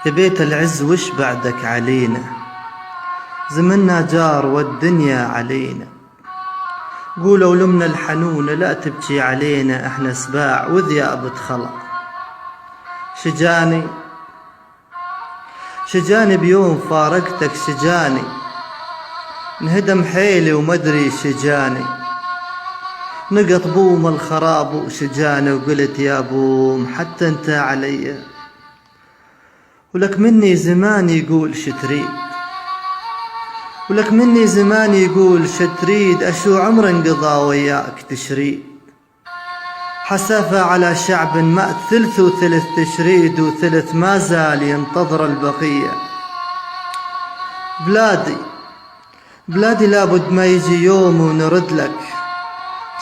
يا بيت العز وش بعدك علينا، زمننا جار والدنيا علينا. قولوا لمنا الحنونة لا تبكي علينا، احنا سباع وذياب تخلى. شجاني بيوم فارقتك، شجاني انهدم حيلي ومدري شجاني. نقط بوم الخراب وشجاني، وقلت يا بوم حتى انت علي. ولك مني زمان يقول شتريد، ولك مني زمان يقول شتريد. أشو عمر انقضى وياك تشريد، حسافة على شعب مات ثلث وثلث تشريد، وثلث ما زال ينتظر البقية. بلادي لابد ما يجي يوم ونرد لك،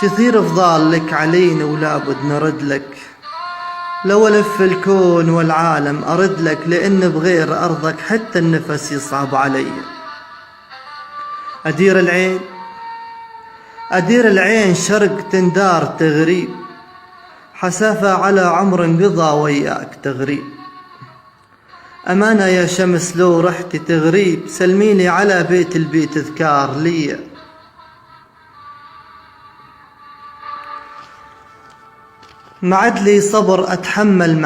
كثير فضال لك علينا ولابد نرد لك. لو ألف الكون والعالم أرد لك، لأن بغير أرضك حتى النفس يصعب علي. أدير العين شرق تندار تغريب، حسافة على عمر انقضى وياك تغريب. أمانة يا شمس لو رحت تغريب، سلميلي على بيت البيت اذكار لي. معدلي صبر أتحمل،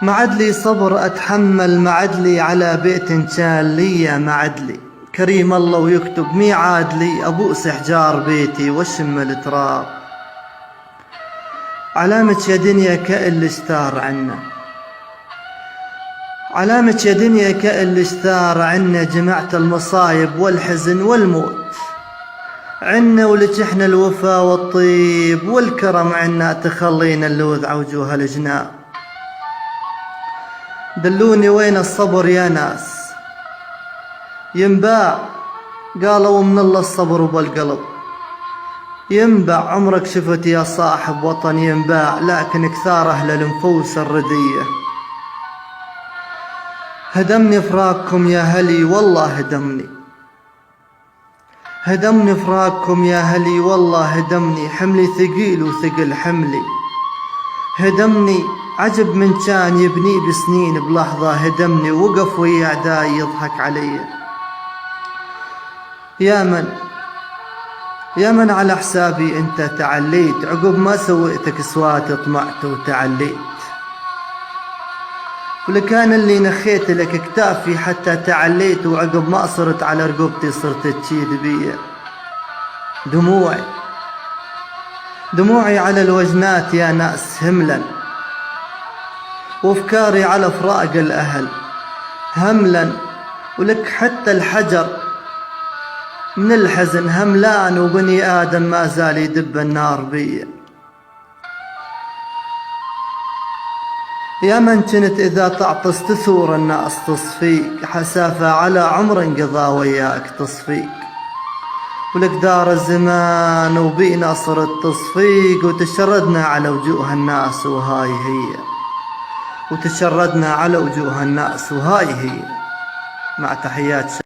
معدلي صبر أتحمل، معدلي على بيت كان لي. معدلي كريم الله ويكتب ميعاد لي، أبوس حجار بيتي واشم التراب. علامة يا دنيا كأل اشتار عنا، علامة يا دنيا كأل اشتار عنا. جمعت المصايب والحزن والموت عنا، ولك احنا الوفا والطيب والكرم عنا. تخلينا اللوذ عوجوه الجناب. دلوني وين الصبر يا ناس، ينباع قالوا من الله الصبر وبالقلب. ينباع عمرك شفت يا صاحب وطن ينباع، لكن كثار أهل النفوس الردية. هدمني فراقكم يا هلي والله هدمني فراقكم يا هلي والله هدمني. حملي ثقيل وثقل حملي هدمني، عجب من كان يبني بسنين بلحظة هدمني. وقف ويا أعداي يضحك علي. يا من على حسابي انت تعليت، عقب ما سويتك سوات طمعت وتعليت. ولكان اللي نخيت لك كتافي حتى تعليت، وعقب ما صرت على رقبتي صرت تشيد بي. دموعي على الوجنات يا ناس هملا، وافكاري على فراق الاهل هملا. ولك حتى الحجر من الحزن هملان، وبني آدم ما زال يدب النار بي. يا من كنت إذا تعطس تثور الناس تصفيك، حسافة على عمر انقضى وياك تصفيك. ولك دار الزمان وبينا صرت تصفيق، وتشردنا على وجوه الناس وهاي هي، وتشردنا على وجوه الناس وهاي هي. مع تحيات